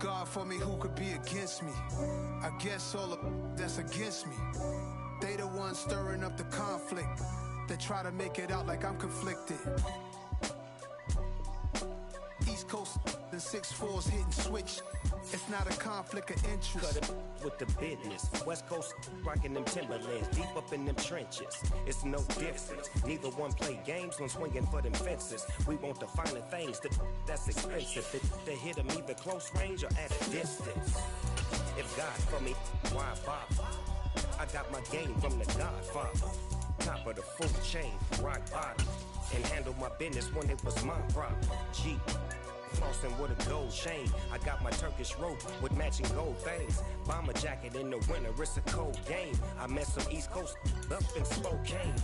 God for me, who could be against me? I guess all of that's against me. They the ones stirring up the conflict. They try to make it out like I'm conflicted. East Coast, the 6'4s hitting switch. It's not a conflict of interest. Cut it with the business. West Coast rocking them Timberlands, deep up in them trenches. It's no difference. Neither one play games when swinging for them fences. We want the finer things that's expensive. They hit them either close range or at a distance. If God for me, why bother? I got my game from the Godfather. Top of the food chain, rock bottom. And handle my business when it was my problem. G. Flossing with a gold chain. I got my Turkish rope with matching gold things. Bomber jacket in the winter, it's a cold game. I met some East Coast up in Spokane.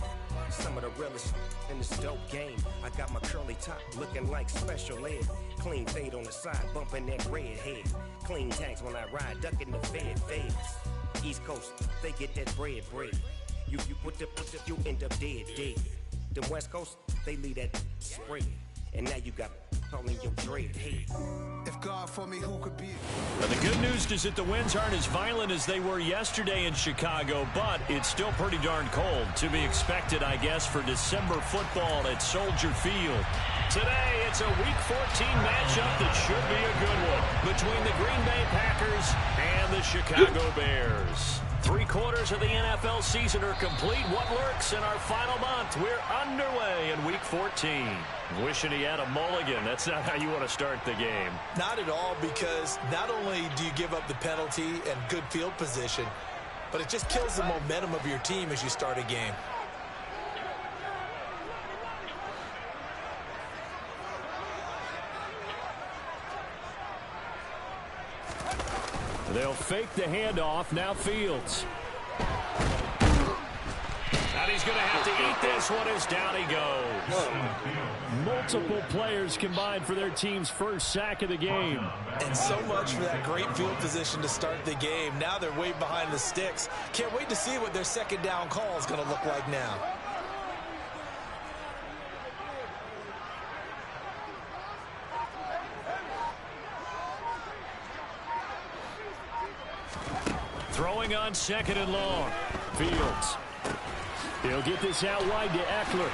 Some of the realest in this dope game. I got my curly top looking like special ed. Clean fade on the side, bumping that red head. Clean tags when I ride, ducking the feds. East Coast, they get that bread. You you end up dead. The West Coast, they leave that spread. And now you got all in your dread head. If God for me, who could be? Well, the good news is that the winds aren't as violent as they were yesterday in Chicago, but it's still pretty darn cold. To be expected, I guess, for December football at Soldier Field. Today, it's a Week 14 matchup that should be a good one between the Green Bay Packers and the Chicago Bears. 3/4 of the NFL season are complete. What lurks in our final month? We're underway in Week 14. Wishing he had a mulligan. That's not how you want to start the game. Not at all, because not only do you give up the penalty and good field position, but it just kills the momentum of your team as you start a game. They'll fake the handoff. Now Fields. And he's going to have to eat this one as down he goes. Multiple players combined for their team's first sack of the game. And so much for that great field position to start the game. Now they're way behind the sticks. Can't wait to see what their second down call is going to look like now. Throwing on second and long. Fields. He'll get this out wide to Eckler.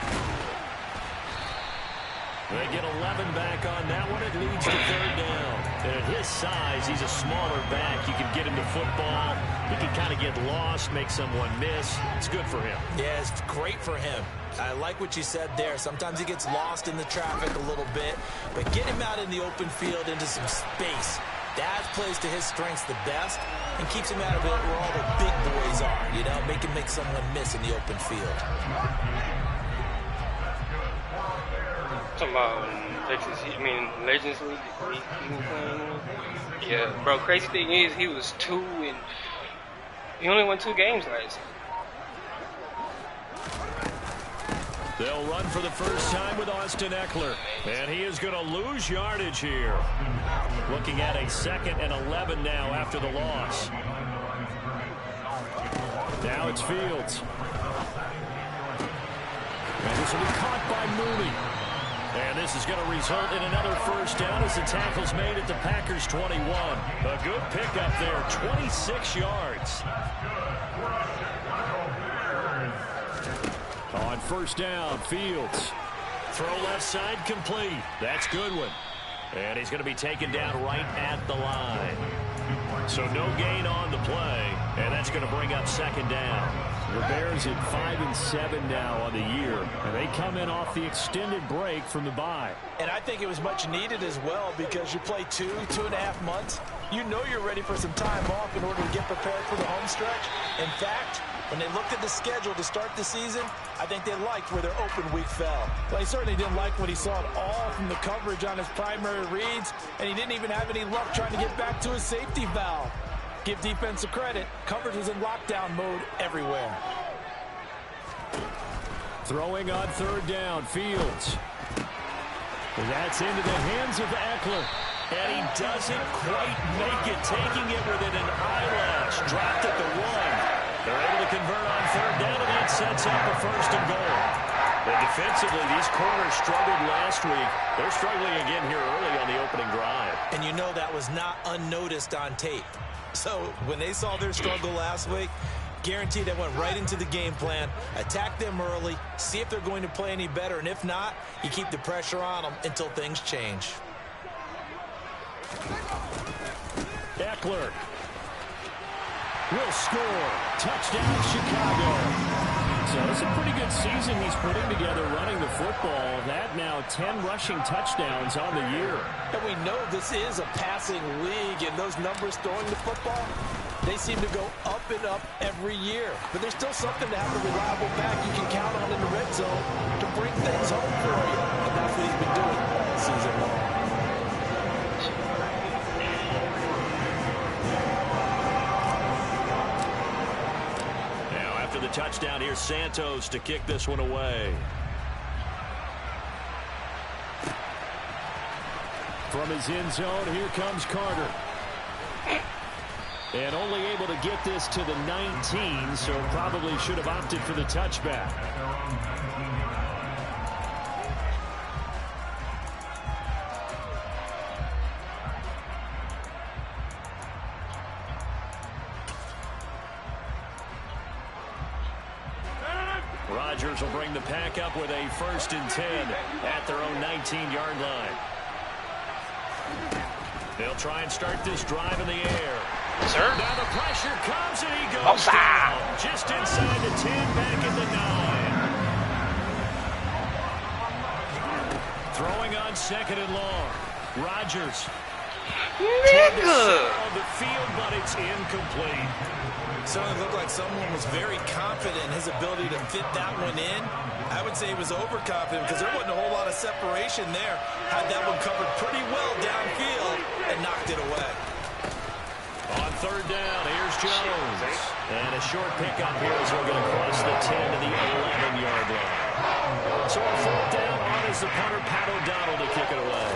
They get 11 back on that one. It leads to third down. And at his size, he's a smaller back. You can get him to football. He can kind of get lost, make someone miss. It's good for him. Yeah, it's great for him. I like what you said there. Sometimes he gets lost in the traffic a little bit. But get him out in the open field into some space. That plays to his strengths the best and keeps him out of it where all the big boys are, you know, make someone miss in the open field. Talking about Legends League, he was playing. Yeah, bro, crazy thing is he was 2 and he only won 2 games last year. They'll run for the first time with Austin Eckler. And he is going to lose yardage here. Looking at a 2nd and 11 now after the loss. Now it's Fields. And this will be caught by Mooney. And this is going to result in another first down as the tackle's made at the Packers' 21. A good pickup there, 26 yards. On first down, Fields. Throw left side complete. That's Goodwin. And he's going to be taken down right at the line. So no gain on the play. And that's going to bring up second down. The Bears at 5-7 now on the year. And they come in off the extended break from the bye. And I think it was much needed as well, because you play 2.5 months. You know you're ready for some time off in order to get prepared for the home stretch. In fact, when they looked at the schedule to start the season, I think they liked where their open week fell. Well, he certainly didn't like what he saw at all from the coverage on his primary reads, and he didn't even have any luck trying to get back to his safety valve. Give defensive credit. Coverage was in lockdown mode everywhere. Throwing on third down, Fields. That's into the hands of Eckler. And he doesn't quite make it, taking it within an eyelash. Dropped at the 1. They're able to convert on third down, and that sets up a 1st and goal. And defensively, these corners struggled last week. They're struggling again here early on the opening drive. And you know that was not unnoticed on tape. So when they saw their struggle last week, guaranteed they went right into the game plan, attack them early, see if they're going to play any better, and if not, you keep the pressure on them until things change. Eckler will score. Touchdown, Chicago. So it's a pretty good season he's putting together running the football. That now 10 rushing touchdowns on the year. And we know this is a passing league, and those numbers throwing the football, they seem to go up and up every year. But there's still something to have a reliable back you can count on in the red zone to bring things home for you. And that's what he's been doing all season long. After the touchdown, here's Santos to kick this one away. From his end zone, here comes Carter. And only able to get this to the 19, so probably should have opted for the touchback. Rodgers will bring the pack up with a 1st and 10 at their own 19-yard line. They'll try and start this drive in the air. Sir? Now the pressure comes and he goes down. Just inside the 10, back at the 9. Throwing on 2nd and long. Rodgers. Nigga! On the field, but it's incomplete. Certainly looked like someone was very confident in his ability to fit that one in. I would say he was overconfident because there wasn't a whole lot of separation there. Had that one covered pretty well downfield and knocked it away. On 3rd down, here's Jones. And a short pickup here as we're going to cross the 10 to the 11-yard line. So on 4th down, on is the punter, Pat O'Donnell, to kick it away.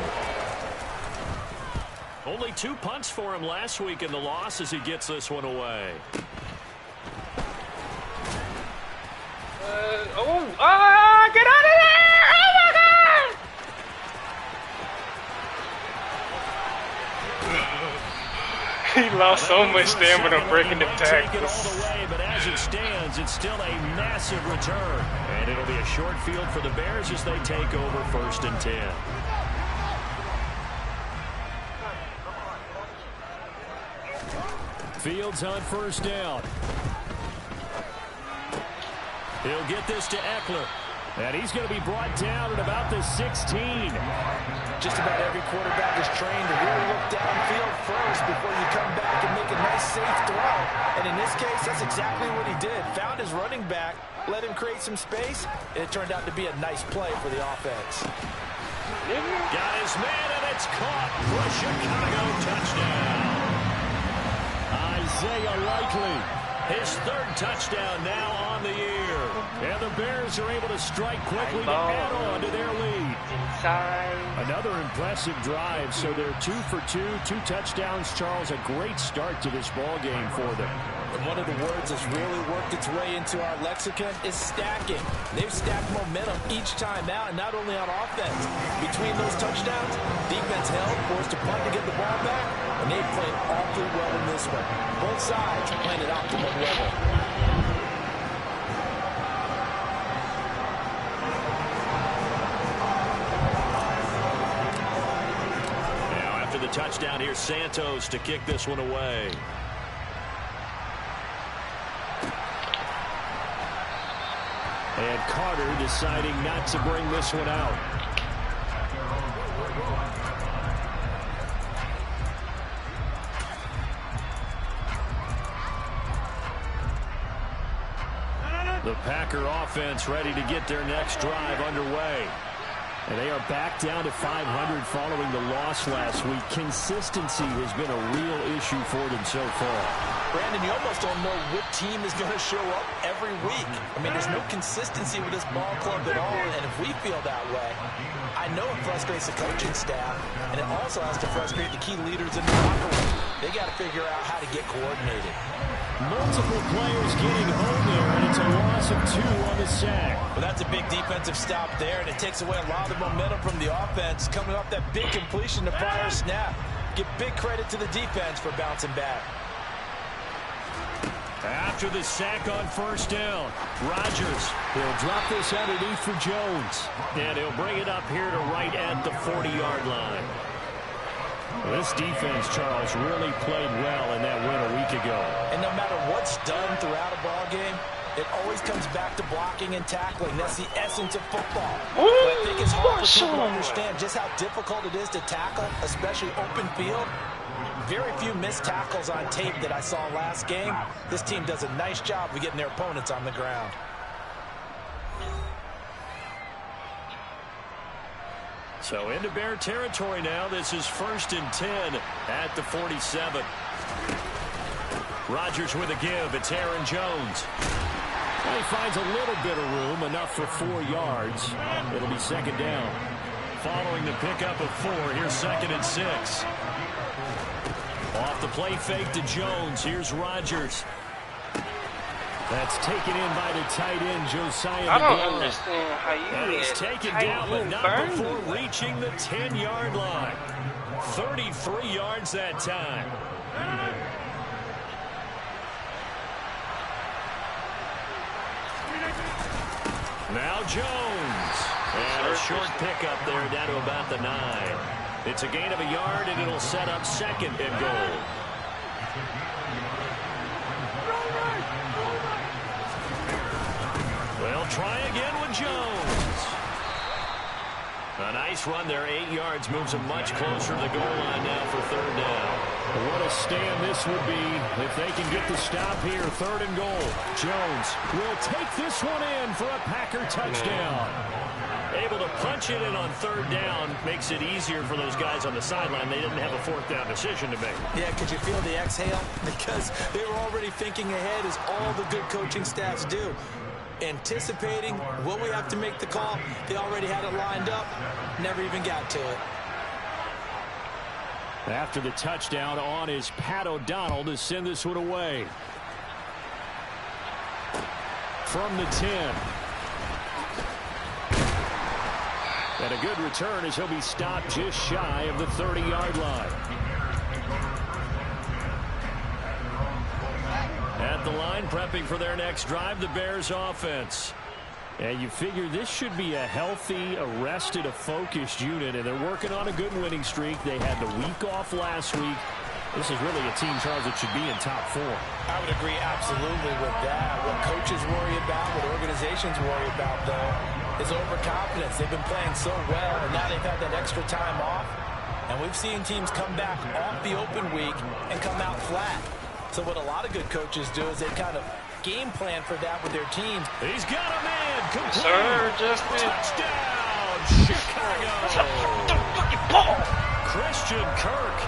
Only 2 punts for him last week in the loss as he gets this one away. Get out of there! Oh, my God! He lost so much stamina breaking the tackles. Away, but as it stands, it's still a massive return. And it'll be a short field for the Bears as they take over 1st and 10. Fields on 1st down. He'll get this to Eckler. And he's going to be brought down at about the 16. Just about every quarterback is trained to really look downfield first before you come back and make a nice, safe throw. And in this case, that's exactly what he did. Found his running back, let him create some space, and it turned out to be a nice play for the offense. Got his man, and it's caught for a Chicago touchdown. Isaiah Likely. His 3rd touchdown now on the year. And the Bears are able to strike quickly to add on to their lead. Another impressive drive, so they're 2 for 2, 2 touchdowns. Charles, a great start to this ball game for them. And one of the words that's really worked its way into our lexicon is stacking. They've stacked momentum each time out, and not only on offense. Between those touchdowns, defense held, forced to punt to get the ball back, and they played awfully well in this one. Both sides playing at optimum level. Now after the touchdown, here's Santos to kick this one away. And Carter deciding not to bring this one out. The Packer offense ready to get their next drive underway. And they are back down to 500 following the loss last week. Consistency has been a real issue for them so far. Brandon, you almost don't know what team is going to show up every week. I mean, there's no consistency with this ball club at all, and if we feel that way, I know it frustrates the coaching staff, and it also has to frustrate the key leaders in the locker room. They got to figure out how to get coordinated. Multiple players getting home there, and it's a loss of 2 on the sack. Well, that's a big defensive stop there, and it takes away a lot of the momentum from the offense coming off that big completion the prior snap. Give big credit to the defense for bouncing back. After the sack on first down, Rodgers, he'll drop this underneath for Jones. And he'll bring it up here to right at the 40-yard line. This defense, Charles, really played well in that win a week ago. And no matter what's done throughout a ball game, it always comes back to blocking and tackling. That's the essence of football. But I think it's hard for people to understand just how difficult it is to tackle, especially open field. Very few missed tackles on tape that I saw last game. This team does a nice job of getting their opponents on the ground. So into Bear territory now. This is 1st and 10 at the 47. Rodgers with a give. It's Aaron Jones. Well, he finds a little bit of room, enough for 4 yards. It'll be 2nd down. Following the pickup of 4, here's 2nd and 6. Off the play fake to Jones. Here's Rodgers. That's taken in by the tight end, Josiah. I don't understand how you He's taken down, but not before reaching the 10-yard line. 33 yards that time. Now Jones. And a short pickup there down to about the 9. It's a gain of a yard, and it'll set up 2nd and goal. Well, try again with Jones. A nice run there, 8 yards, moves him much closer to the goal line now for 3rd down. What a stand this would be if they can get the stop here, 3rd and goal. Jones will take this one in for a Packer touchdown. Able to punch it in on 3rd down makes it easier for those guys on the sideline. They didn't have a 4th down decision to make. Yeah, could you feel the exhale? Because they were already thinking ahead, as all the good coaching staffs do. Anticipating, will we have to make the call? They already had it lined up, never even got to it. After the touchdown on is Pat O'Donnell to send this one away. From the 10. And a good return as he'll be stopped just shy of the 30-yard line. At the line, prepping for their next drive, the Bears offense. And you figure this should be a healthy, arrested, a focused unit, and they're working on a good winning streak. They had the week off last week. This is really a team, Charles, that should be in top 4. I would agree absolutely with that. What coaches worry about, what organizations worry about, though, is overconfidence. They've been playing so well, and now they've had that extra time off. And we've seen teams come back off the open week and come out flat. So what a lot of good coaches do is they kind of game plan for that with their teams. He's got a man. Complete. Sir, Justin. Touchdown, Chicago. Christian Kirk,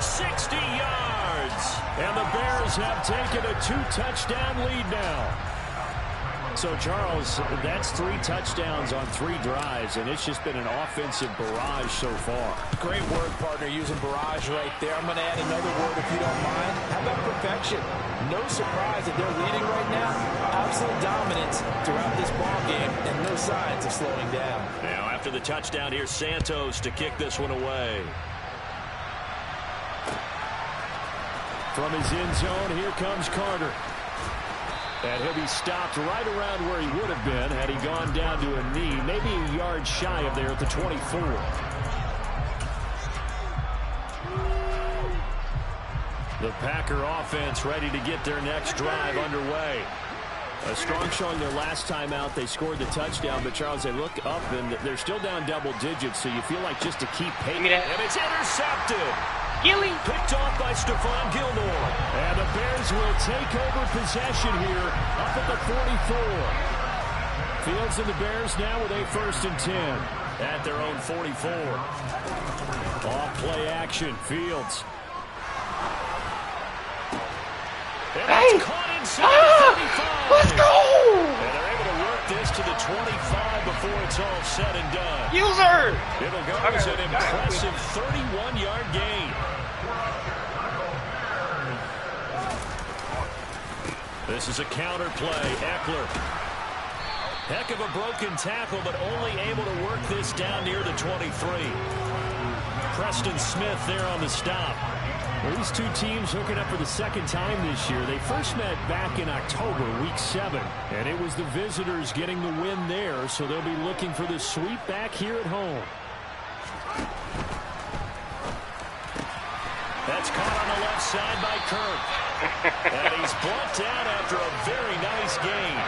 60 yards. And the Bears have taken a 2-touchdown lead now. So, Charles, that's 3 touchdowns on 3 drives, and it's just been an offensive barrage so far. Great word, partner, using barrage right there. I'm going to add another word if you don't mind. How about perfection? No surprise that they're leading right now. Absolute dominance throughout this ball game, and no signs of slowing down. Now, after the touchdown, here's Santos to kick this one away. From his end zone, here comes Carter. And he'll be stopped right around where he would have been had he gone down to a knee, maybe a yard shy of there at the 24. The Packer offense ready to get their next drive underway. A strong showing their last time out. They scored the touchdown, but, Charles, they look up, and they're still down double digits, so you feel like just to keep pace. And it's intercepted. Gilly. Picked off by Stephon Gilmore. And the Bears will take over possession here up at the 44. Fields and the Bears now with a 1st and 10 at their own 44. Off play action. Fields. And it's caught inside the 35. Let's go! And they're able to work this to the 25 before it's all said and done. User! It'll go as an impressive 31-yard gain. This is a counter play. Eckler. Heck of a broken tackle, but only able to work this down near the 23. Preston Smith there on the stop. Well, these two teams hooking up for the second time this year. They first met back in October, week 7, and it was the visitors getting the win there, so they'll be looking for the sweep back here at home. That's caught on the left side by Kirk. And he's brought down after a very nice gain.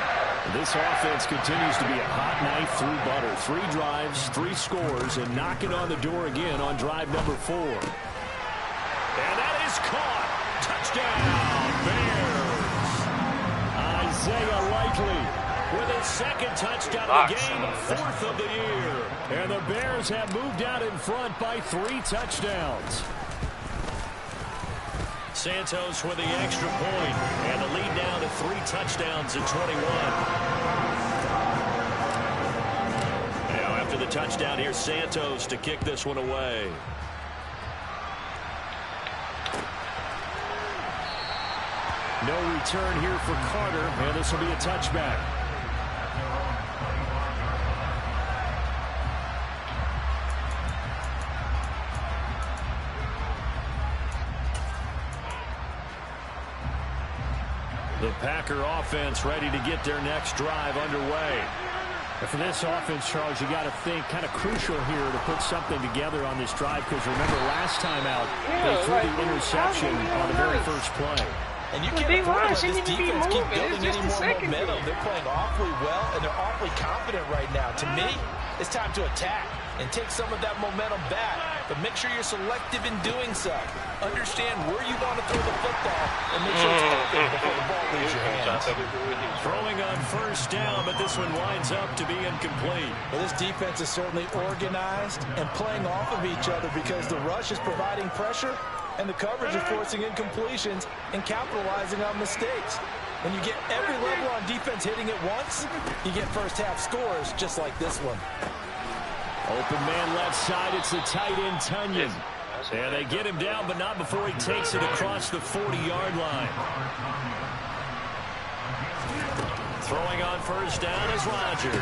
This offense continues to be a hot knife through butter. 3 drives, 3 scores, and knocking on the door again on drive number 4. And that is caught. Touchdown, Bears. Isaiah Likely with his second touchdown of the game, 4th of the year. And the Bears have moved out in front by 3 touchdowns. Santos with the extra point, and the lead down to 3 touchdowns at 21. Now after the touchdown, here's Santos to kick this one away. No return here for Carter, and this will be a touchback. The Packer offense ready to get their next drive underway. And for this offense, Charles, you got to think kind of crucial here to put something together on this drive, because remember last time out, they threw the interception on the very first play. And you can't afford to let this defense keep building any more momentum. They're playing awfully well, and they're awfully confident right now. To me, it's time to attack and take some of that momentum back. But make sure you're selective in doing so. Understand where you want to throw the football and make sure it's open before the ball leaves your hands. Throwing on first down, but this one winds up to be incomplete. Well, this defense is certainly organized and playing off of each other because the rush is providing pressure and the coverage is forcing incompletions and capitalizing on mistakes. When you get every level on defense hitting it once, you get first half scores just like this one. Open man left side, it's the tight end Tunyon. And they get him down, but not before he takes it across the 40-yard line. Throwing on first down is Rodgers.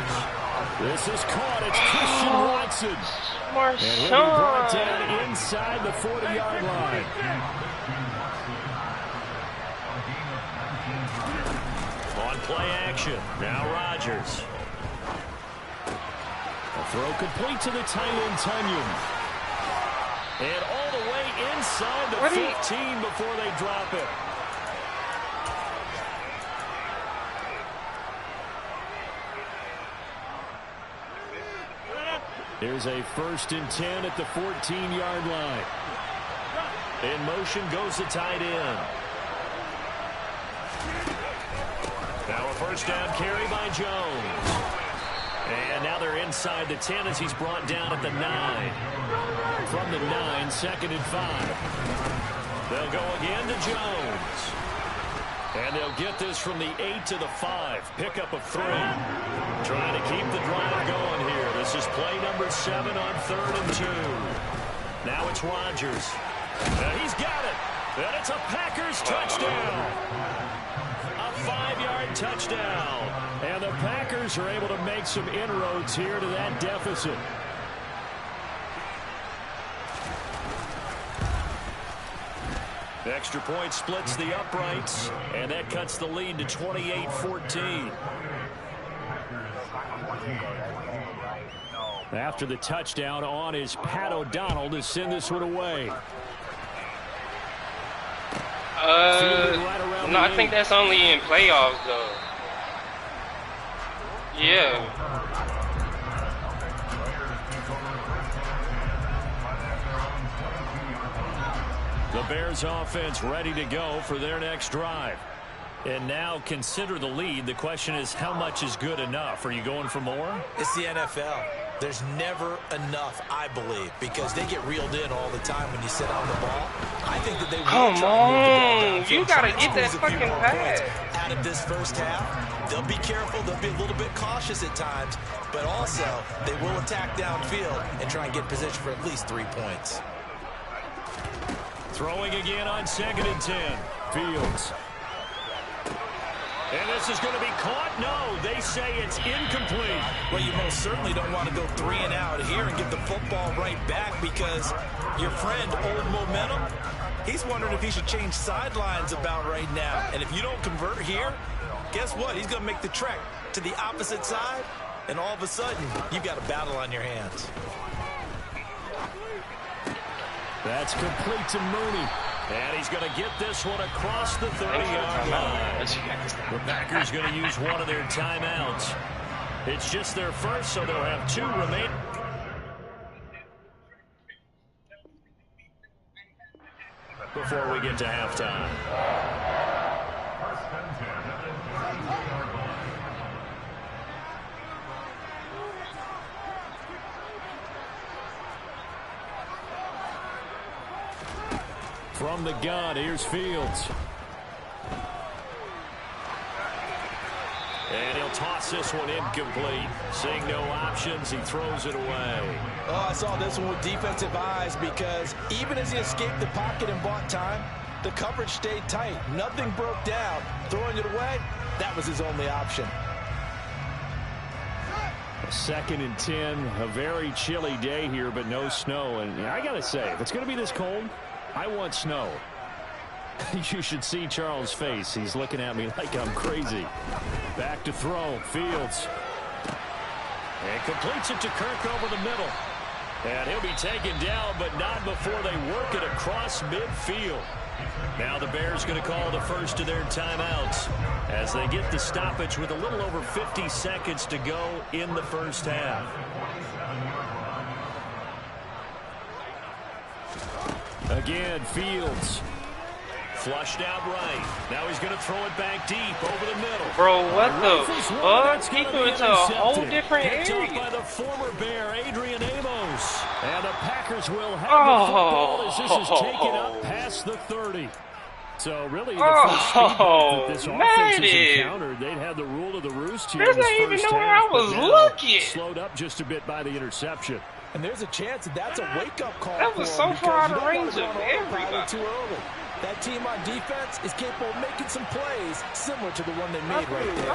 This is caught. It's Christian Watson. And he'll be brought down inside the 40-yard line. On play action. Now Rodgers. A throw complete to the tight end Tunyon. And all the way inside the 15 before they drop it. Here's a 1st and 10 at the 14-yard line. In motion goes the tight end. Now a first down carry by Jones. And now they're inside the 10 as he's brought down at the 9. From the 9, 2nd and 5. They'll go again to Jones. And they'll get this from the 8 to the 5. Pickup of 3. Trying to keep the drive going here. This is play number 7 on 3rd and 2. Now it's Rodgers. And he's got it. And it's a Packers touchdown. A 5-yard touchdown. And the Packers are able to make some inroads here to that deficit. The extra point splits the uprights, and that cuts the lead to 28-14. After the touchdown, on is Pat O'Donnell to send this one away. No, I think that's only in playoffs, though. Yeah. The Bears offense ready to go for their next drive. And now consider the lead. The question is, how much is good enough? Are you going for more? It's the NFL. There's never enough, I believe, because they get reeled in all the time when you sit on the ball. I think that they will try to move the ball down. You got to get that fucking pass. Out of this first half, they'll be careful. They'll be a little bit cautious at times, but also they will attack downfield and try and get position for at least 3 points. Throwing again on 2nd and 10. Fields. And this is going to be caught? No, they say it's incomplete. Well, you most certainly don't want to go 3 and out here and get the football right back because your friend, Old Momentum, he's wondering if he should change sidelines about right now. And if you don't convert here, guess what? He's going to make the trek to the opposite side, and all of a sudden, you've got a battle on your hands. That's complete to Mooney. And he's going to get this one across the 30-yard line. The Packers going to use one of their timeouts. It's just their first, so they'll have 2 remaining. Before we get to halftime. From the gun, here's Fields. And he'll toss this one incomplete. Seeing no options, he throws it away. Oh, I saw this one with defensive eyes because even as he escaped the pocket and bought time, the coverage stayed tight. Nothing broke down. Throwing it away, that was his only option. 2nd and 10, a very chilly day here, but no snow. And I got to say, if it's going to be this cold, I want snow. You should see Charles' face. He's looking at me like I'm crazy. Back to throw. Fields. And completes it to Kirk over the middle. And he'll be taken down, but not before they work it across midfield. Now the Bears going to call the first of their timeouts as they get the stoppage with a little over 50 seconds to go in the first half. Again, Fields. Flushed out right. Now he's going to throw it back deep over the middle. Bro, what the fuck? He threw it to a whole different area. area. Picked up by the former Bear, Adrian Amos. And the Packers will have the football as this is taken up past the 30. So really, the first that this offense has encountered, they'd had the rule of the roost here. There's not even know where I was looking. Slowed up just a bit by the interception. And there's a chance that's a wake-up call. That was so far out of range of everybody. Too early. That team on defense is capable of making some plays similar to the one they made right there.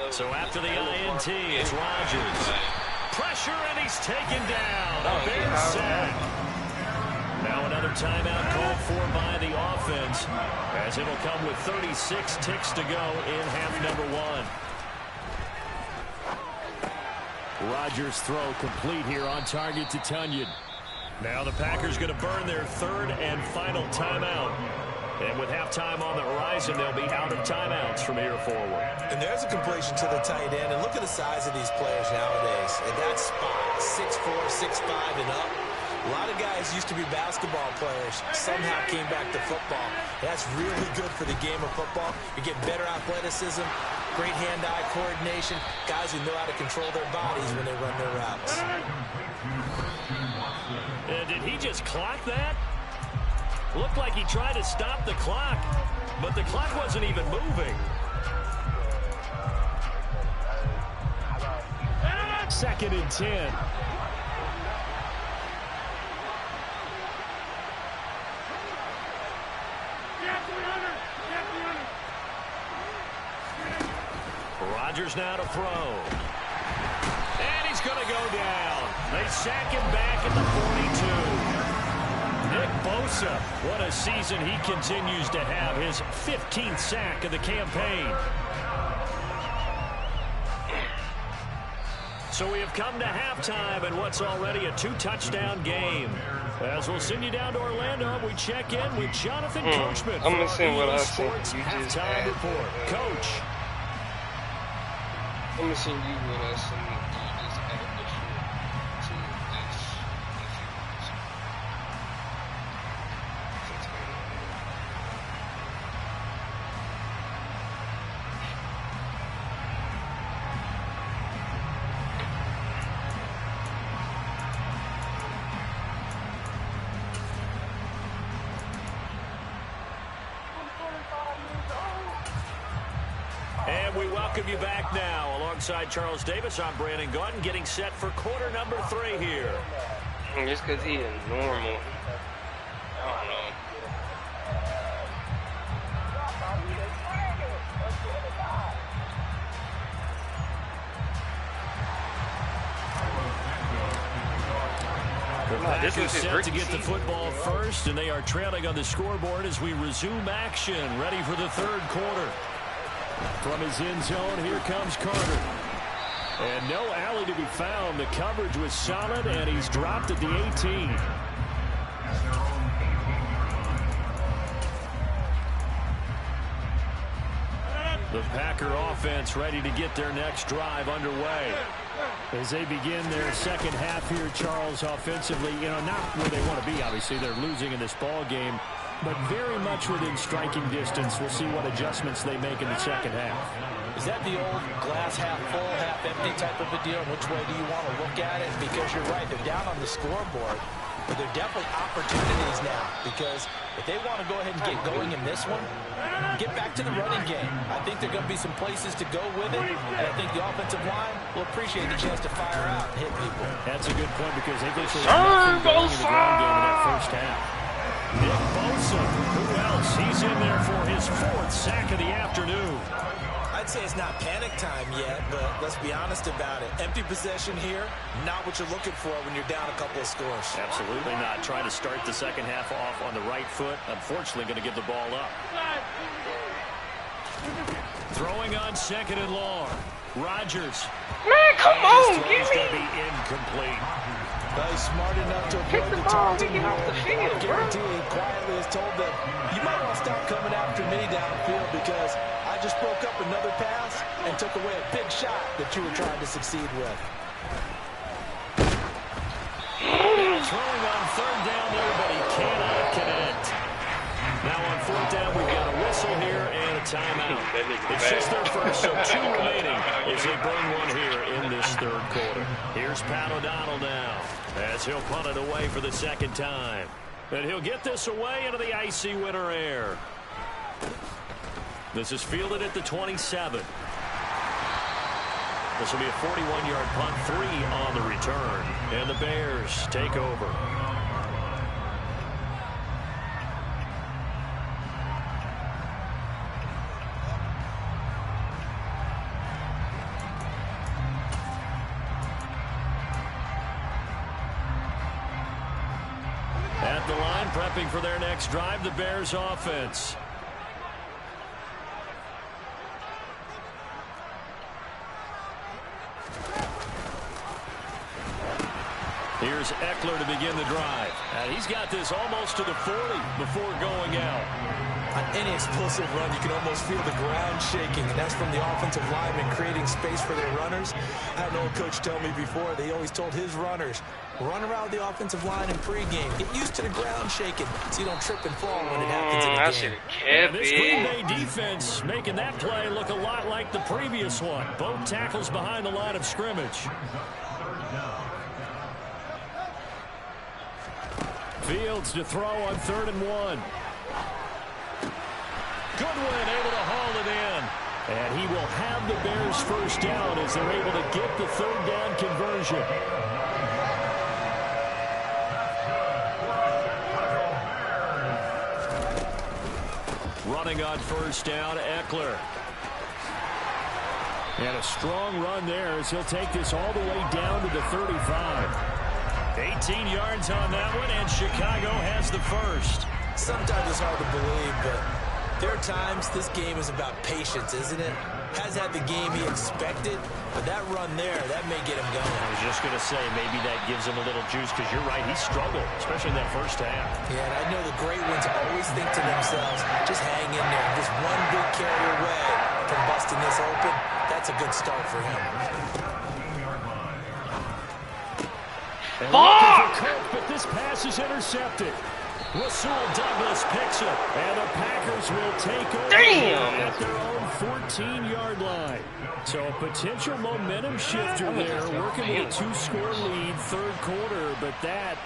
So after the INT, it's Rodgers. Pressure, and he's taken down. A big sack. Now another timeout called for by the offense, as it'll come with 36 ticks to go in half number 1. Rodgers' throw complete here on target to Tunyon. Now the Packers going to burn their 3rd and final timeout. And with halftime on the horizon, they'll be out of timeouts from here forward. And there's a completion to the tight end. And look at the size of these players nowadays. And that spot, 6'4", 6'5", and up. A lot of guys used to be basketball players, somehow came back to football. That's really good for the game of football. You get better athleticism, great hand-eye coordination, guys who know how to control their bodies when they run their routes. Did he just clock that? Looked like he tried to stop the clock, but the clock wasn't even moving. 2nd and 10. Rodgers now to throw. And he's going to go down. They sack him back at the 42. Nick Bosa, what a season he continues to have. His 15th sack of the campaign. So we have come to halftime in what's already a 2-touchdown game. As we'll send you down to Orlando, we check in with Jonathan Coachman. I'm going to send what I Sports sent. You just halftime report. Coach. I'm going to send you what I sent. You just add the shit to this. And we welcome you back now. Alongside Charles Davis, I'm Brandon Gordon, getting set for quarter number 3 here. Just because he is normal. I don't know. This Packers was his set rookie to get the season. football first, and they are trailing on the scoreboard as we resume action, ready for the third quarter. From his end zone, here comes Carter. And no alley to be found. The coverage was solid, and he's dropped at the 18. The Packer offense ready to get their next drive underway. As they begin their second half here, Charles, offensively, not where they want to be, obviously. They're losing in this ball game, but very much within striking distance. We'll see what adjustments they make in the second half. Is that the old glass half full, half empty type of a deal? Which way do you want to look at it? Because you're right, they're down on the scoreboard, but they're definitely opportunities now, because if they want to go ahead and get going in this one, get back to the running game. I think there are going to be some places to go with it, and I think the offensive line will appreciate the chance to fire out and hit people. That's a good point, because they virtually had nothing going in the ground game in that first half. Nick Bosa, who else? He's in there for his 4th sack of the afternoon. I'd say it's not panic time yet, but let's be honest about it. Empty possession here, not what you're looking for when you're down a couple of scores. Absolutely not. Trying to start the second half off on the right foot. Unfortunately, going to give the ball up. Throwing on second and long. Rodgers. Man, come on, give It's me. going to be incomplete. He's smart enough to Pick avoid the the ball, taunting. get him off the field, I bro. guarantee he quietly has told them, you might want to stop coming after me downfield because I just broke up another pass and took away a big shot that you were trying to succeed with. Throwing on third down there, but he cannot connect. Now on fourth down, we've got a whistle here and a timeout. It's just their first, so 2 remaining as they burn one here in this third quarter. Here's Pat O'Donnell now as he'll punt it away for the second time. And he'll get this away into the icy winter air. This is fielded at the 27. This will be a 41-yard punt, 3 on the return. And the Bears take over. At the line, prepping for their next drive, the Bears offense. Here's Eckler to begin the drive. And he's got this almost to the 40 before going out. On any explosive run, you can almost feel the ground shaking, and that's from the offensive linemen creating space for their runners. I had an old coach tell me before, they always told his runners, run around the offensive line in pregame. Get used to the ground shaking so you don't trip and fall when it happens in I a should game. have kept This Green it. Bay defense making that play look a lot like the previous one. Both tackles behind the line of scrimmage. Fields to throw on 3rd and 1. Goodwin able to haul it in. And he will have the Bears first down as they're able to get the 3rd down conversion. Running on first down, Eckler. And a strong run there as he'll take this all the way down to the 35. 18 yards on that one, and Chicago has the first. Sometimes it's hard to believe, but there are times this game is about patience, isn't it? Has had the game he expected, but that run there, that may get him going. I was just going to say, maybe that gives him a little juice, because you're right, he struggled, especially in that first half. Yeah, and I know the great ones always think to themselves, just hang in there. Just one big carry away from busting this open. That's a good start for him. And looking for Cook, but this pass is intercepted. Rasul Douglas picks it, and the Packers will take over at their own 14-yard line. So a potential momentum shifter there, working with a 2-score lead, third quarter, but that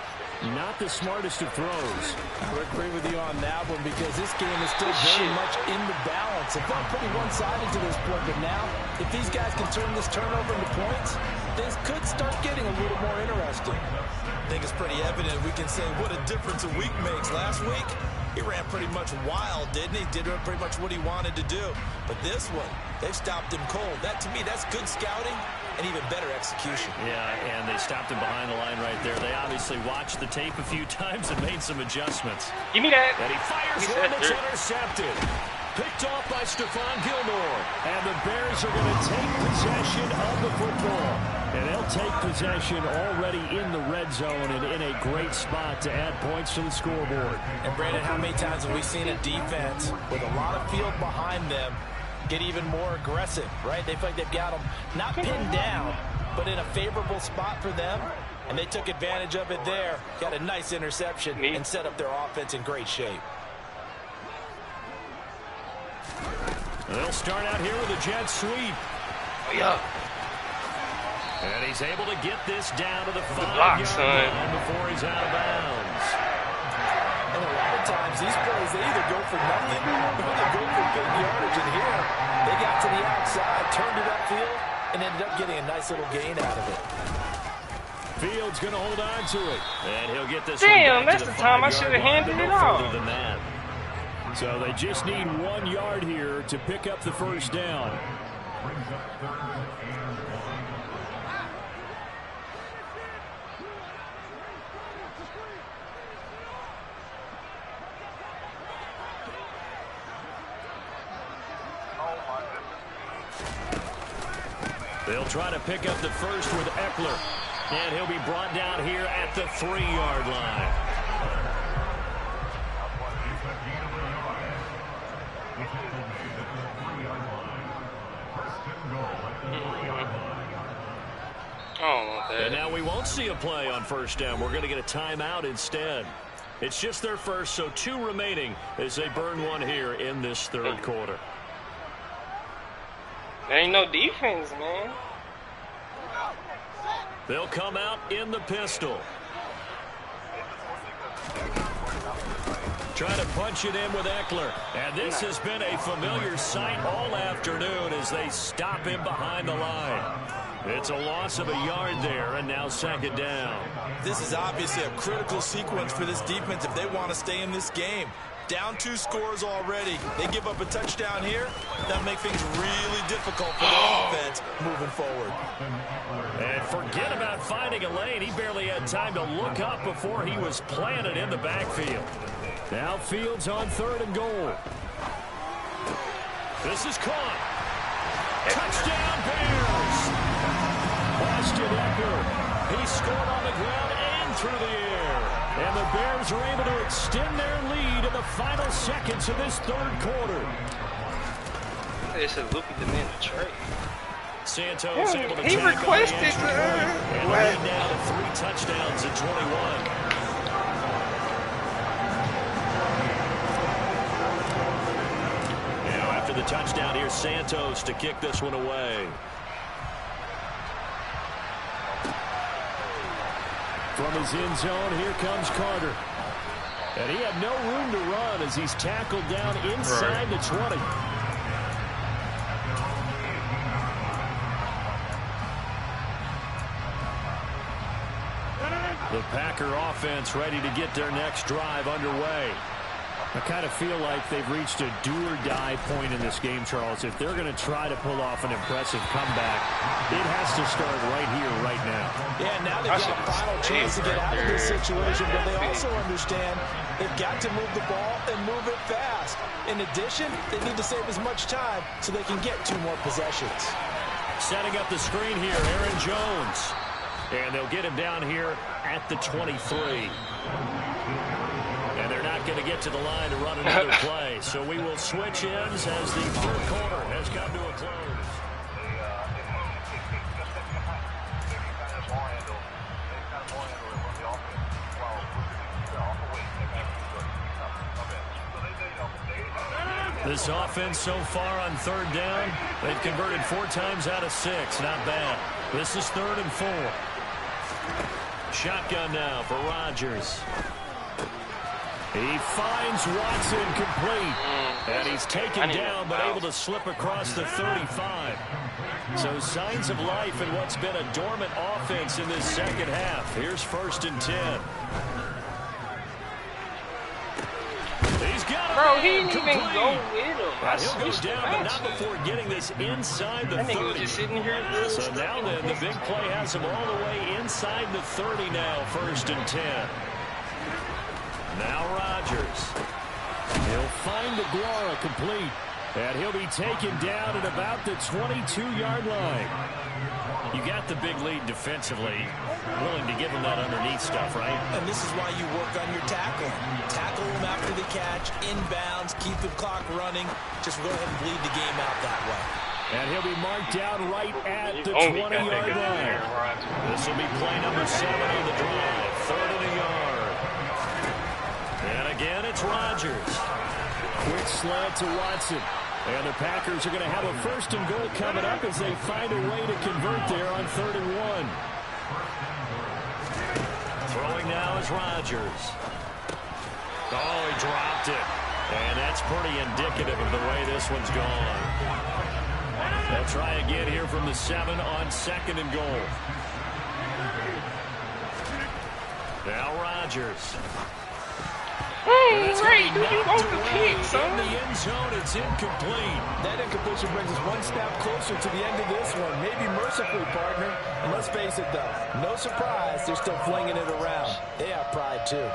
not the smartest of throws. I would agree with you on that one because this game is still very much in the balance. It felt pretty one-sided to this point, but now if these guys can turn this turnover into points, things could start getting a little more interesting. I think it's pretty evident we can say what a difference a week makes. Last week, he ran pretty much wild, didn't he? Did pretty much what he wanted to do. But this one, they've stopped him cold. That, to me, that's good scouting and even better execution. Yeah, and they stopped him behind the line right there. They obviously watched the tape a few times and made some adjustments. Give me that. And he fires one that's intercepted. Picked off by Stephon Gilmore. And the Bears are going to take possession of the football. And they'll take possession already in the red zone and in a great spot to add points to the scoreboard. And, Brandon, how many times have we seen a defense with a lot of field behind them get even more aggressive, right? They feel like they've got them not pinned down, but in a favorable spot for them. And they took advantage of it there. Got a nice interception and set up their offense in great shape. They'll start out here with a jet sweep. Oh, yeah. And he's able to get this down to the 5-yard line before he's out of bounds. And a lot of times these plays, they either go for nothing or they go for big yardage. And here, they got to the outside, turned it upfield, and ended up getting a nice little gain out of it. Fields going to hold on to it. And he'll get this Damn, one back that's to the time I should have handed it off. Further than that. So they just need 1 yard here to pick up the first down. They'll try to pick up the first with Eckler. And he'll be brought down here at the 3-yard line. And now we won't see a play on first down. We're going to get a timeout instead. It's just their first, so 2 remaining as they burn one here in this third quarter. There ain't no defense, man. They'll come out in the pistol. Trying to punch it in with Eckler. And this has been a familiar sight all afternoon as they stop him behind the line. It's a loss of a yard there, and now 2nd down. This is obviously a critical sequence for this defense if they want to stay in this game. Down 2 scores already. They give up a touchdown here. That'll make things really difficult for the offense moving forward. And forget about finding a lane. He barely had time to look up before he was planted in the backfield. Now Fields on 3rd and goal. This is caught. Touchdown Bears! Austin Eckler. He scored on the ground and through the air. And the Bears are able to extend their lead in the final seconds of this third quarter. They said Luke demanded a trade. Santos able to he requested and lead now to 3 touchdowns at 21. Now after the touchdown, here's Santos to kick this one away. From his end zone, here comes Carter. And he had no room to run as he's tackled down inside the 20. The Packer offense ready to get their next drive underway. I kind of feel like they've reached a do-or-die point in this game, Charles. If they're going to try to pull off an impressive comeback, it has to start right here, right now. Yeah, now they've got a final chance to get out of this situation, but they also understand they've got to move the ball and move it fast. In addition, they need to save as much time so they can get 2 more possessions. Setting up the screen here, Aaron Jones. And they'll get him down here at the 23. And they're not going to get to the line to run another play. So we will switch ends as the third quarter has come to a close. This offense so far on 3rd down, they've converted 4 times out of 6. Not bad. This is 3rd and 4. Shotgun now for Rodgers. He finds Watson complete. And he's taken down but able to slip across the 35. So signs of life in what's been a dormant offense in this second half. Here's 1st and 10. Bro, he didn't even go with him. He'll go down, but not before getting this inside the 30. That nigga was just sitting here. So now then, the big play has him all the way inside the 30 now, 1st and 10. Now Rodgers. He'll find the Guara complete. And he'll be taken down at about the 22-yard line. You got the big lead defensively. Willing to give him that underneath stuff, right? And this is why you work on your tackle. Tackle him after the catch, inbounds, keep the clock running. Just go ahead and bleed the game out that way. And he'll be marked down right at the 20-yard line. This will be play number 7 of the drive. 3rd and a yard. And again, it's Rodgers. Quick slant to Watson. And the Packers are going to have a 1st and goal coming up as they find a way to convert there on 3rd and 1. Throwing now is Rodgers. Oh, he dropped it. And that's pretty indicative of the way this one's gone. They'll try again here from the 7 on 2nd and goal. Now Rodgers. Ray, do you want the kick, son? In the end zone, it's incomplete. That incompletion brings us one snap closer to the end of this one. Maybe mercifully, partner. And let's face it, though. No surprise, they're still flinging it around. They have pride, too.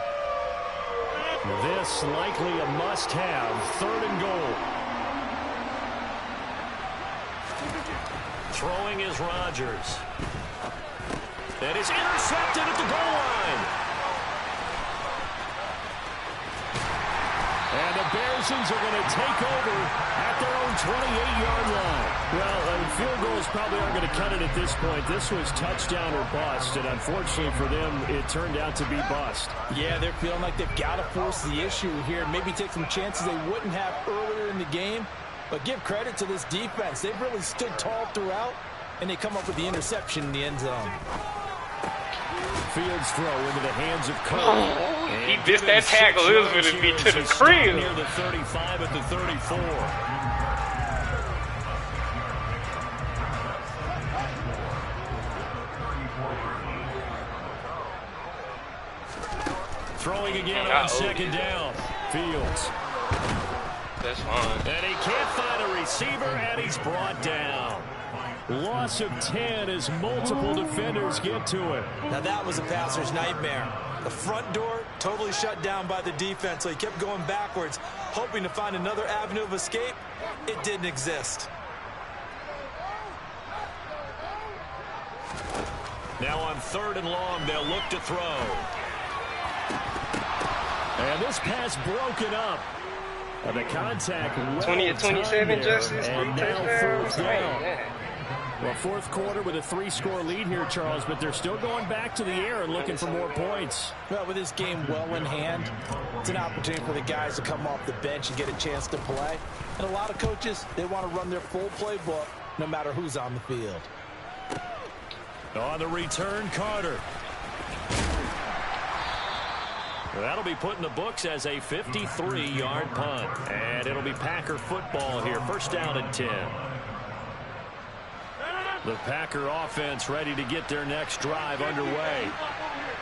This likely a must-have. 3rd and goal. Throwing is Rodgers. That is intercepted at the goal line. And the Bearsons are going to take over at their own 28-yard line. Well, field goals probably aren't going to cut it at this point. This was touchdown or bust, and unfortunately for them, it turned out to be bust. Yeah, they're feeling like they've got to force the issue here, maybe take some chances they wouldn't have earlier in the game. But give credit to this defense. They've really stood tall throughout, and they come up with the interception in the end zone. Fields throw into the hands of Cole. He missed that tackle. It was going to be to the crib. Near the 35 at the 34. Throwing again on 2nd down. Fields. That's fine. And he can't find a receiver, and he's brought down. Loss of 10 as multiple defenders get to it. Now that was a passer's nightmare. The front door totally shut down by the defense, so he kept going backwards, hoping to find another avenue of escape. It didn't exist. Now on 3rd and long, they'll look to throw. And this pass broken up. And the contact well 20-27, Justice. 3 touchdowns. Well, 4th quarter with a 3-score lead here, Charles, but they're still going back to the air and looking for more points. Well, with this game well in hand, it's an opportunity for the guys to come off the bench and get a chance to play. And a lot of coaches, they want to run their full playbook no matter who's on the field. On the return, Carter. That'll be put in the books as a 53-yard punt. And it'll be Packer football here. 1st down and 10. The Packer offense ready to get their next drive underway.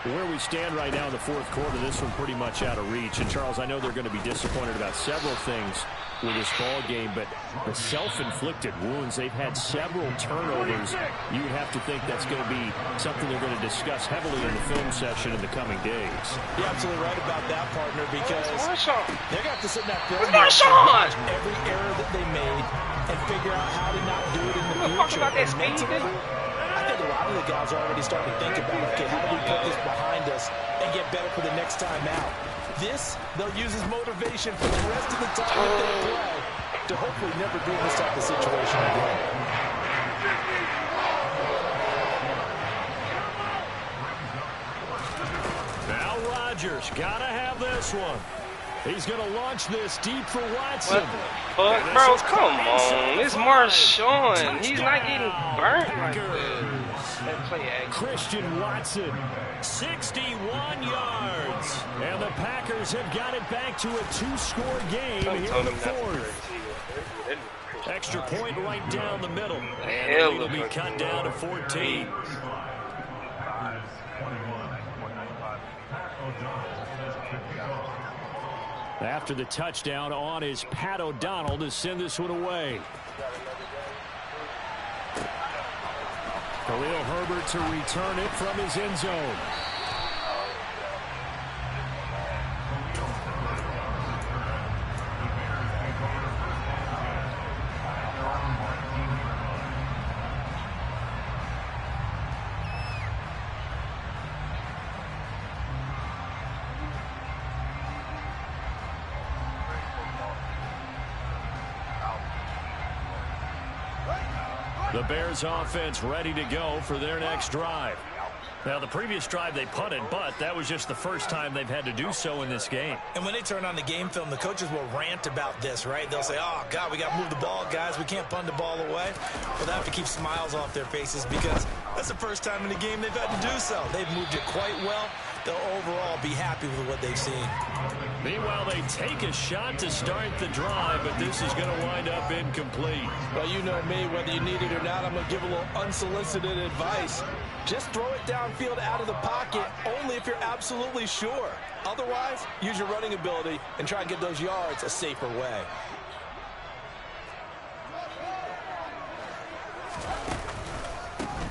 Where we stand right now in the 4th quarter, this one pretty much out of reach. And, Charles, I know they're going to be disappointed about several things with this ball game, but the self-inflicted wounds, they've had several turnovers. You would have to think that's going to be something they're going to discuss heavily in the film session in the coming days. You're absolutely right about that, partner, because they're going to have to sit in that film and watch every error that they made and figure out how to not do it in the future. I think a lot of the guys are already starting to think about, okay, how do we put this behind us and get better for the next time out? This, they'll use as motivation for the rest of the time that they play to hopefully never be in this type of situation again. Now Rodgers got to have this one. He's going to launch this deep for Watson. What the fuck, bro? Come on. It's Marshawn. He's not getting burnt like this. Christian Watson, 61 yards. And the Packers have got it back to a 2-score game here in the 4th. Extra point right down the middle. And the lead will be cut down to 14. After the touchdown on is Pat O'Donnell to send this one away. Khalil Herbert to return it from his end zone. The Bears offense ready to go for their next drive. Now, the previous drive they punted, but that was just the first time they've had to do so in this game. And when they turn on the game film, the coaches will rant about this, right? They'll say, oh, God, we got to move the ball, guys. We can't punt the ball away. Well, they have to keep smiles off their faces because that's the first time in the game they've had to do so. They've moved it quite well. They'll overall be happy with what they've seen. Meanwhile, they take a shot to start the drive, but this is going to wind up incomplete. Well, you know me, whether you need it or not, I'm going to give a little unsolicited advice. Just throw it downfield out of the pocket only if you're absolutely sure. Otherwise, use your running ability and try and get those yards a safer way.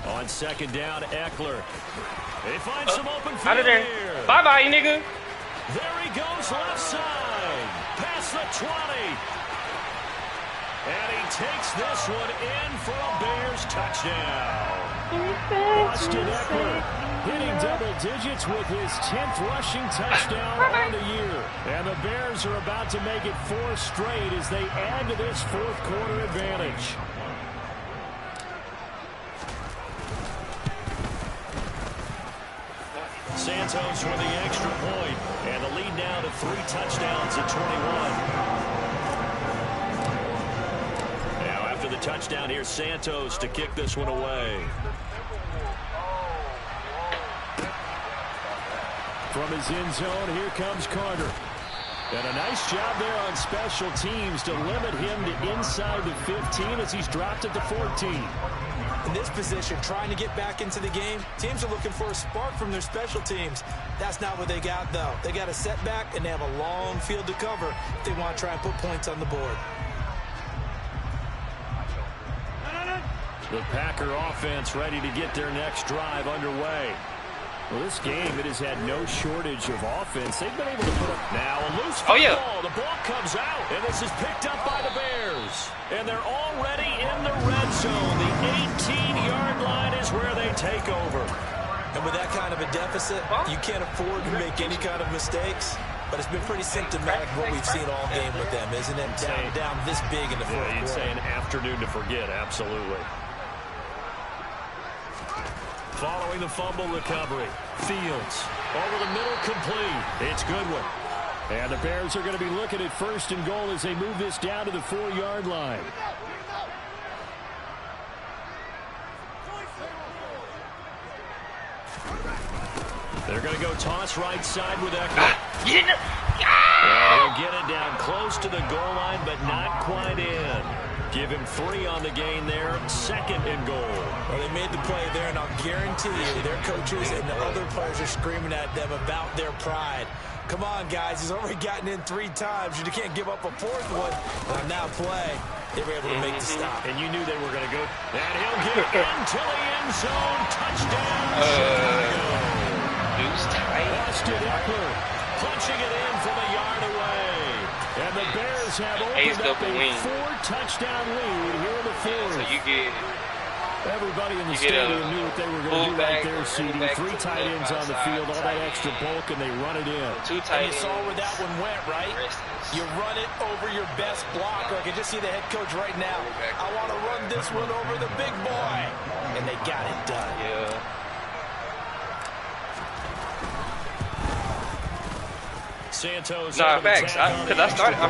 On second down, Eckler. They find some open field out of there. Here. Bye-bye, nigga. There he goes left side. Past the 20. And he takes this one in for a Bears touchdown. Austin Eckler hitting double digits with his 10th rushing touchdown on the year. And the Bears are about to make it 4 straight as they add to this fourth quarter advantage. Santos with the extra point, and the lead now to 3 touchdowns at 21. Now after the touchdown, here's Santos to kick this one away. From his end zone, here comes Carter. And a nice job there on special teams to limit him to inside the 15 as he's dropped at the 14. In this position, trying to get back into the game, teams are looking for a spark from their special teams. That's not what they got, though. They got a setback, and they have a long field to cover if they want to try and put points on the board. The Packer offense ready to get their next drive underway. Well, this game, it has had no shortage of offense. They've been able to put up now a loose ball. The ball comes out, and this is picked up by the Bears. And they're already in the red zone. The 18-yard line is where they take over. And with that kind of a deficit, you can't afford to make any kind of mistakes. But it's been pretty symptomatic what we've seen all game with them, isn't it? Down this big in the fourth quarter. You'd say an afternoon to forget, absolutely. Following the fumble recovery, Fields over the middle, complete. It's Goodwin. And the Bears are going to be looking at 1st and goal as they move this down to the 4-yard line. They're going to go toss right side with Eckler. And he'll get it down close to the goal line, but not quite in. Give him 3 on the gain there, 2nd and goal. Well, they made the play there, and I'll guarantee you their coaches and the other players are screaming at them about their pride. Come on, guys. He's already gotten in 3 times. You can't give up a 4th one. And on that play, they were able to make the stop. And you knew they were going to go. And he'll get into the end zone. Touchdown, Deuce tight. Austin Eckler punching it in from a yard away. And the Bears have opened up a 4-touchdown lead here in the 4th. So you get... Everybody in the stadium knew what they were going to do right there, CD. 3 tight ends on the field, all that extra bulk, and they run it in. 2 tight ends. You saw where that one went, right? You run it over your best blocker. I can just see the head coach right now. I want to run this one over the big boy. And they got it done. Yeah. Santos. Nah, facts. I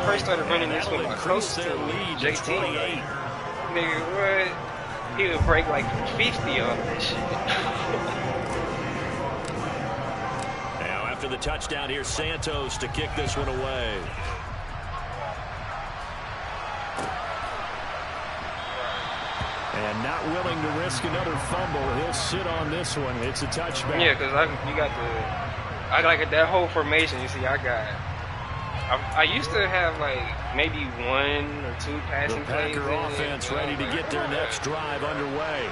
first started running this with my coach, their lead to JT. 28. Nigga, what? He would break like 50 on this shit. Now, after the touchdown, here's Santos to kick this one away. And not willing to risk another fumble, he'll sit on this one. It's a touchback. Yeah, because I like that whole formation. You see, I got I used to have like maybe 1 or 2 passing plays. The Packer offense ready to get their next drive underway.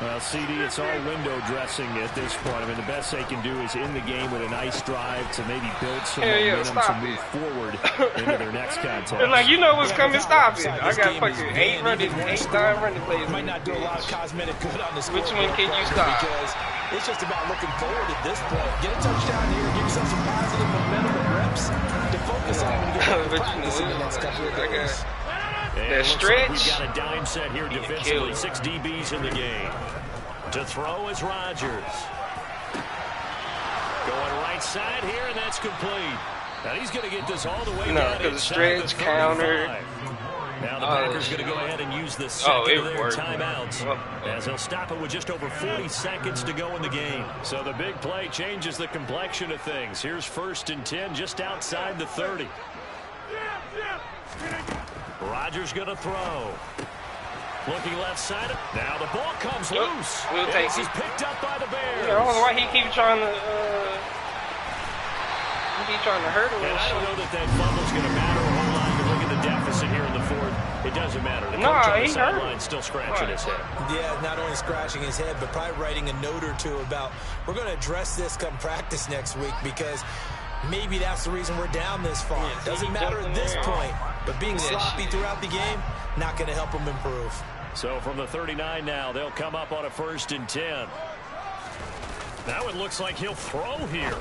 Well, CD, it's all window dressing at this point. I mean, the best they can do is in the game with a nice drive to maybe build some momentum to move forward into their next contest. They're like, you know what's coming, stop it. I got fucking 8 time running plays. Might not do a lot of cosmetic good on the score. Which one can you stop? Because it's just about looking forward at this point. Get a touchdown here, give yourself some positive momentum and reps to focus on when you get back to practice in the next couple of days. That stretch. We've got a dime set here defensively. 6 DBs in the game. To throw is Rodgers. Going right side here, and that's complete. Now he's going to get this all the way down because the stretch, counter. Now the Packers going to go ahead and use the second of their timeouts, as they'll stop it with just over 40 seconds to go in the game. So the big play changes the complexion of things. Here's 1st and 10 just outside the 30. Rodgers going to throw. Looking left side. Now the ball comes loose. We'll take this is picked up by the Bears. I don't know why he keeps trying to hurt him. And I don't know that fumble's going to matter a whole lot. You look at the deficit here in the 4th. It doesn't matter. The coach on the sideline still scratching his head. Yeah, not only scratching his head, but probably writing a note or two about we're going to address this come practice next week because maybe that's the reason we're down this far. Doesn't matter at this point, but being sloppy throughout the game, not going to help him improve. So from the 39 now, they'll come up on a 1st and 10. Now it looks like he'll throw here.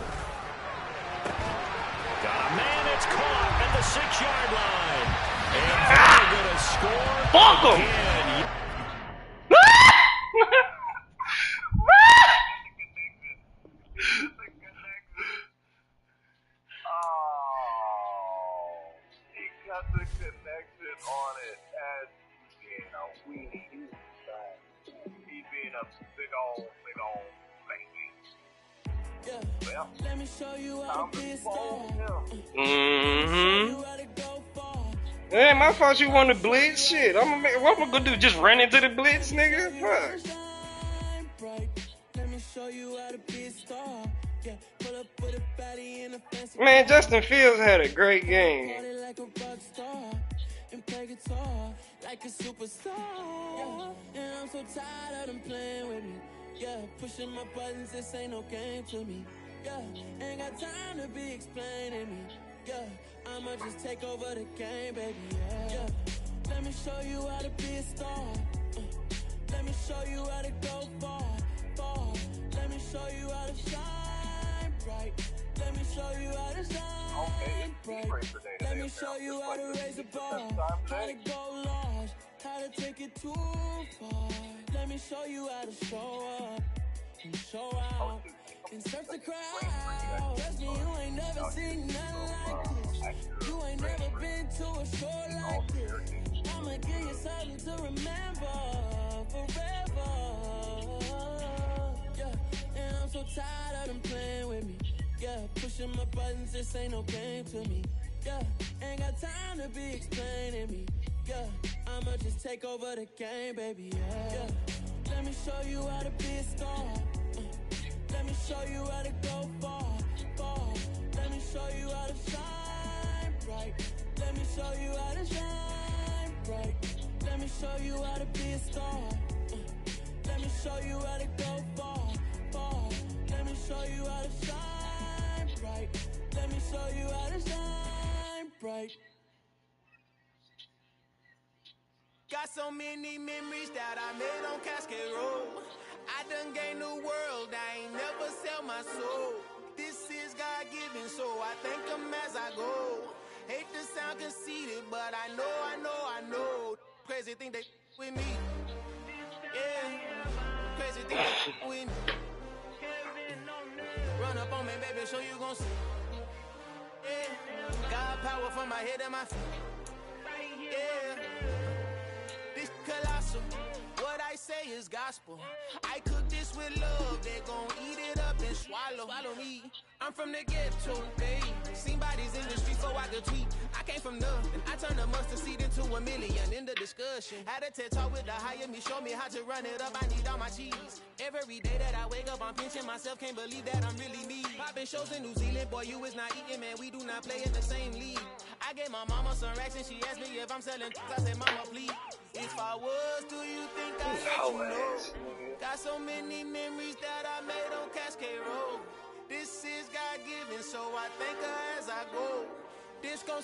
Got a man that's caught at the 6-yard line. And they're going to score again. The connection on it as being a weenie. He being a big old baby. Well, let me show you how to be a star. Damn, I thought you wanted blitz. Shit, what am I gonna do? Just run into the blitz, nigga? Fuck. Man, Justin Fields had a great game. Like a superstar, and I'm so tired of them playing with me. Yeah, pushing my buttons, this ain't no game to me. Yeah, ain't got time to be explaining me. Yeah, I'ma just take over the game, baby. Yeah, let me show you how to be a star. Let me show you how to go far. Let me show you how to shine bright. Let me show you how to shine bright. Let me show you how to raise a bar, how to go large, how to take it too far. Let me show you how to show up and show out and search the crowd. Trust me, you ain't never seen nothing like this. You ain't never been to a show like this. I'ma give you something to remember forever. Yeah, and I'm so tired of them playing with me. Yeah, pushing my buttons, this ain't no game to me. Yeah, ain't got time to be explaining me. Yeah, I'ma just take over the game, baby. Yeah, let me show you how to be a star. Let me show you how to go far. Let me show you how to shine bright. Let me show you how to shine bright. Let me show you how to be a star. Let me show you how to go far. Let me show you how to shine bright. Let me show you how to shine bright. Got so many memories that I made on Cascade Road. I done gained the world, I ain't never sell my soul. This is God-given, so I thank him as I go. Hate to sound conceited, but I know. Crazy thing they with me. Yeah, crazy thing they with me. Run up on me, baby, show you gon' see. Yeah, God power from my head and my feet. Yeah, this colossal. What I say is gospel. I cook this with love. They gon' eat it up and swallow me. I'm from the ghetto, babe. Seen bodies in the street so I could tweet. I came from nothing. I turned a mustard seed into $1 million in the discussion. Had a TED talk with the hire me, show me how to run it up. I need all my cheese. Every day that I wake up, I'm pinching myself. Can't believe that I'm really me. Popping shows in New Zealand, boy, you is not eating, man. We do not play in the same league. I gave my mama some racks and she asked me if I'm selling. I said, mama, please. If I was, do you think I'd let you know? Got so many memories that I made on Cascade Road. This is God-given, so I thank her as I go. This gon'